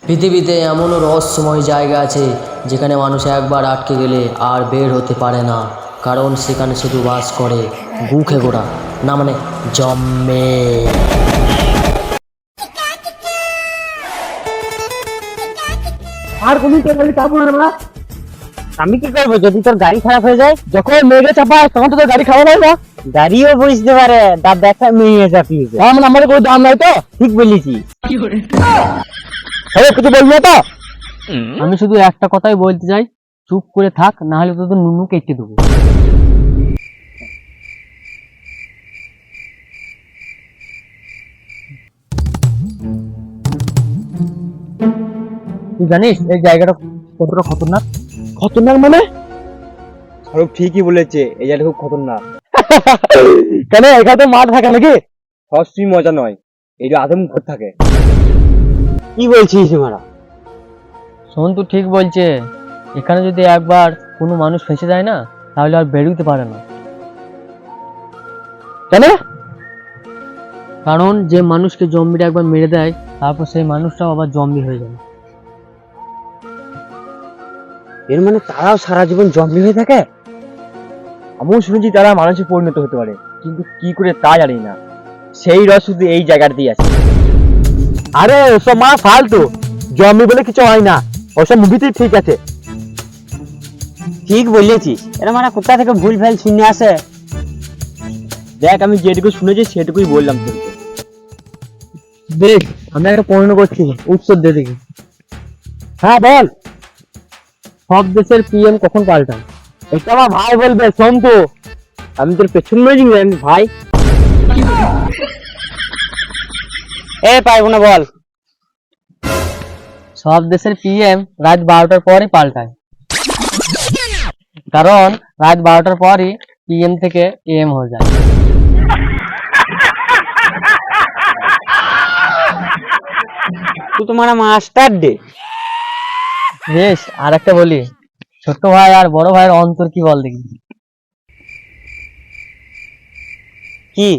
পৃথিবীতে এমনও রহস্যময় জায়গা আছে যেখানে মানুষ একবার আটকে গেলে আর বের হতে পারে না, কারণ সেখানে শুধু বাস করে গুখে ঘোড়া, না মানে জম্মে। আর কোনদিন তোর গাড়ি চাপবো না। আমি কি করবো যদি তোর গাড়ি খারাপ হয়ে যায়? যখন মেঘে চাপায় তখন তো তোর গাড়ি খারাপ হয় না। গাড়িও বুঝতে পারে দাঁত দেখা মেয়ে চাপিয়েছে, আমার আমাদের কোনো দাম নাই তো। ঠিক বলেছি। কিছু বলবি না তো? আমি শুধু একটা কথাই বলতে চাই, চুপ করে থাক, না হলে তোদের নুনু কেটে দেবো। তুই জানিস এই জায়গাটা কতটা খতরনাক? খতরনাক মানে? শাহরুখ ঠিকই বলেছে, এই জায়গাটা খুব খতরনাক। কেন এখানে তো মাঠ থাকে নাকি? সবসময় মজা নয়, এই যে আদম ঘর থাকে। কি বলছিস মারা? শোন, তুই ঠিক বলছে, এখানে যদি একবার কোনো মানুষ ফেঁসে যায় না তাহলে আর বেরোতে পারে না। কেন? কারণ যে মানুষকে জম্বিটা একবার মেরে দেয় তারপর সেই মানুষটাও আবার জম্বি হয়ে যায়। এর মানে তারাও সারা জীবন জম্বি হয়ে থাকে? আমিও শুনেছি তারা মানুষে পরিণত হতে পারে, কিন্তু কি করে তা জানি না। সেই রস শুধু এই জায়গাটাতেই আছে। আরে ওসব মা ফালতু, জম্বি বলে কিছু হয় না, ওসব মুভিতেই ঠিক আছে। ঠিক বলেছিস, এরা মানে কোথা থেকে ভুল ভাল শুনে আসে। দেখ, আমি যেটুকু শুনেছি সেটুকুই বললাম তোকে। দেখ, আমি একটা প্রশ্ন করছি, উত্তর দে দেখি। হ্যাঁ বল। সব দেশের পিএম কখন পাল্টায়? এটা আমার ভাই বলবে, শোন তো। আমি তোর পেছন মেরে ভাই। পারবো না, বল। সব দেশের পিএম রাত 12টার পরই পাল্টায়, কারণ রাত 12টার পরই পিএম থেকে এম হয়ে যায়। তুই তো মানে মাস্টার ডে। বেশ, আর একটা বলি, ছোট ভাই আর বড় ভাইয়ের অন্তর কি বল দেখি? কি?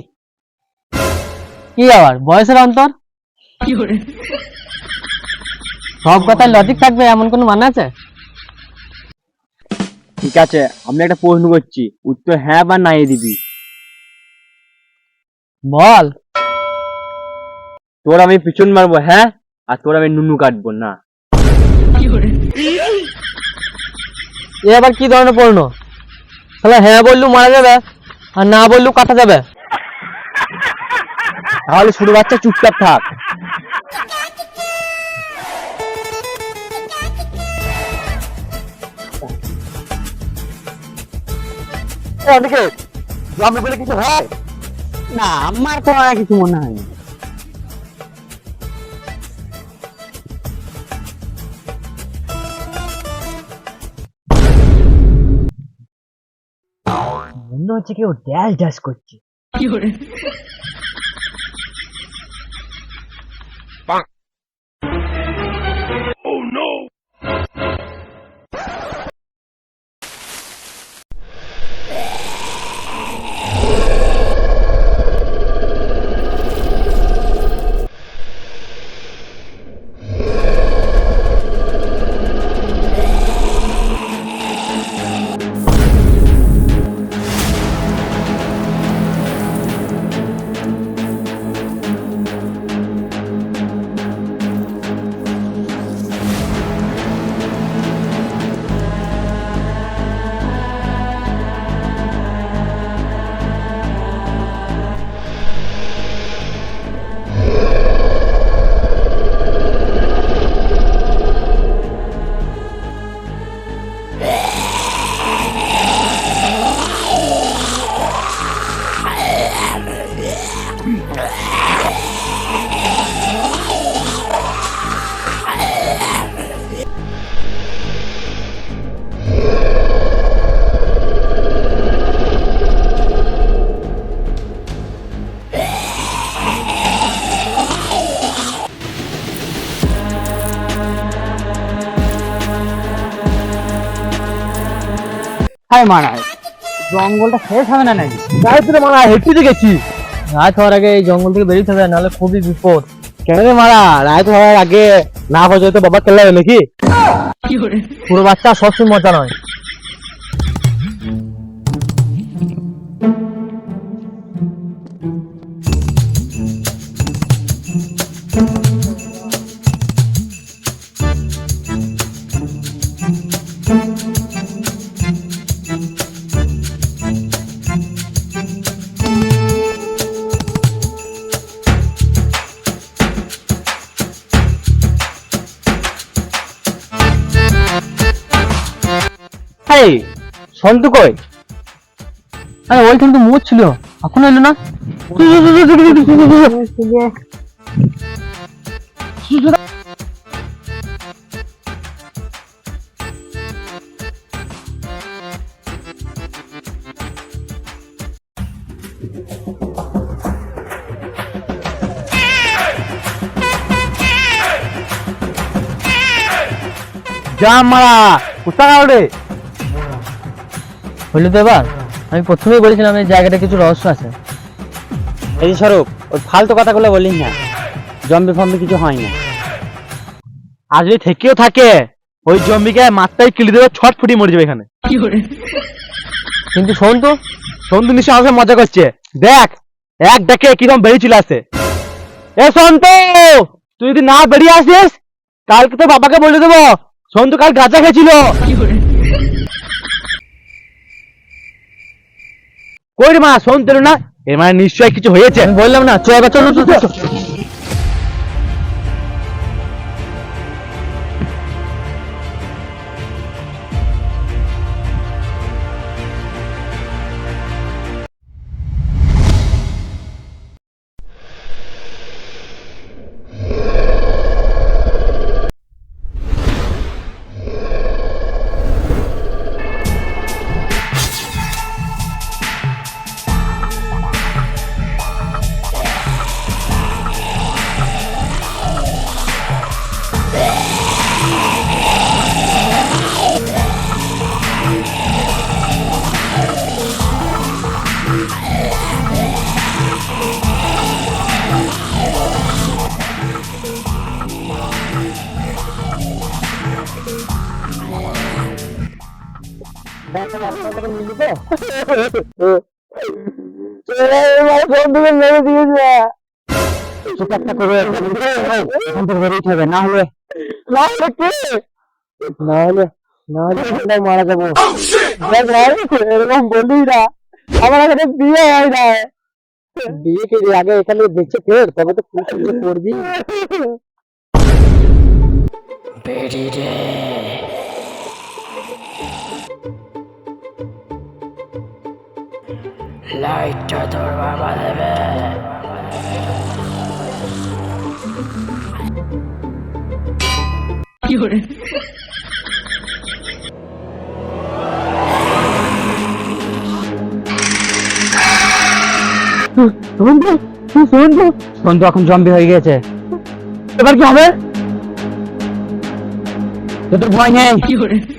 কি আবার বয়সের অন্তর? সব কথায় লজিক থাকবে এমন কোন মানে আছে? ঠিক আছে, আমি একটা প্রশ্ন করছি, উত্তর হ্যাঁ বা নাই দিবি। বল। তোর আমি পিছন মারবো হ্যাঁ, আর তোর আমি নুনু কাটবো না। এ আবার কি ধরনের পড়ল? তাহলে হ্যাঁ বললু মারা যাবে, আর না বললু কাটা যাবে। তাহলে ছোট বাচ্চা চুপচাপ থাক। জম্বি বলে কিছু হয় না, আমার তো আর কিছু মনে হয় না। মনে হচ্ছে কেউ ড্যাশ ড্যাশ করছে। হাই মারা, জঙ্গলটা শেষ হবে না নাকি? তাই তো মারা হেঁটে গেছি। রাত হওয়ার আগে এই জঙ্গল থেকে বেরিয়ে হবে, নাহলে খুবই বিপদ। কেন রে মারা, রাত হওয়ার আগে না বাজে তো বাবা খেলা নাকি? পুরো বাচ্চা সবসময় মজা নয়। এই সন্তু কই? আরে ওইখানে তো মোট ছিল, এখন এলো না। যা মারা কোথা রে? হইলো তো এবার? আমি প্রথমেই বলেছিলাম এই জায়গাটা কিছু রহস্য আছে। এই স্বরূপ ওই ফালতু কথাগুলো বলিস না, জম্বি ফম্বি কিছু হয় না। আর যদি থেকেও থাকে ওই জম্বিকে মাথায় কিলি দেবে, ছট ফুটি মরে যাবে এখানে। কিন্তু শোন তো, সন্তু নিশ্চয় আমাকে মজা করছে, দেখ এক ডাকে কিরকম বেরিয়ে চলে আসে। এ সন্তু, তুই যদি না বেরিয়ে আসিস কালকে তো বাবাকে বলে দেবো সন্তু কাল গাঁজা খেয়েছিল। কই রে মা, সন্তু এলো না? এর মানে নিশ্চয় কিছু হয়েছে। আমি বললাম না, চল এবার চলো। মেরে দিয়েছে। মারা যাবো। এরকম বললি না, আমার এখানে বিয়ে হয় না। বিয়ে কে আগে এখানে দেখছে ফের, তবে তো করবি। বেরি রে, লাইটটা তোর বাবা দেবে। সন্তু এখন জম্বি হয়ে গেছে, এবার কি হবে? তোদের ভয় নেই,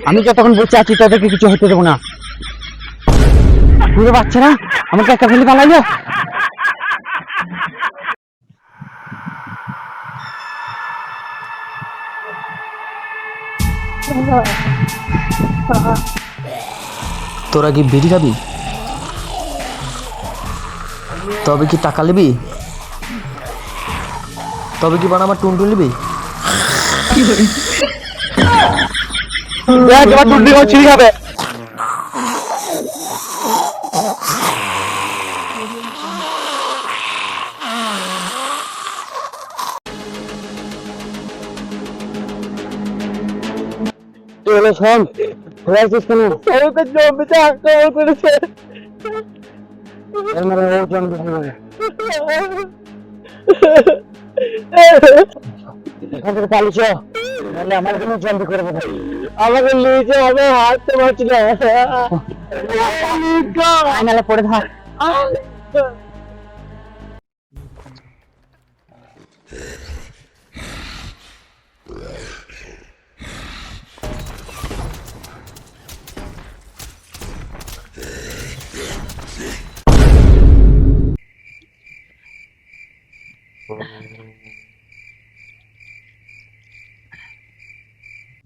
আমি যতক্ষণ বসে আছি তাদেরকে কিছু হতে দেবো না। পুরো বাচ্চারা আমাকে একটা ফেলে পালাইলো। তোরা কি বিড়ি খাবি? তবে কি টাকা নিবি? তবে কি বানা আমার টুনটুন নিবি? দেখ এবার টুনটুনি করে ছিঁড়ে খাবে। শোন, ঘোরাইছিস কেন? জমিতে আক্রমণ করেছে। এখান থেকে পালিয়েছ, নাহলে আমার কোনো জম্বি করে দেবে। আমাকে নিয়েছে, আমি হাঁটতে পারছি না। নাহলে পড়ে থাক।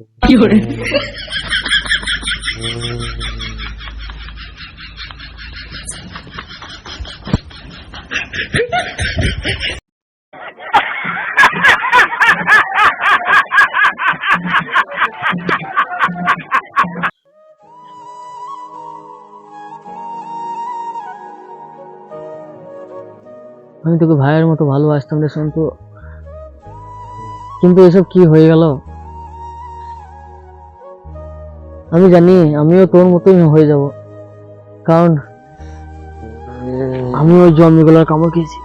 আমি তোকে ভাইয়ের মতো ভালোবাসতাম রে সন্তু, কিন্তু এসব কি হয়ে গেল। আমি জানি আমিও তোর মতোই হয়ে যাব, কারণ আমি ওই জমিগুলোর কামড় খেয়েছি।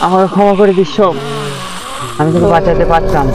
আমাকে ক্ষমা করে দিস, আমি তোকে বাঁচাতে পারতাম।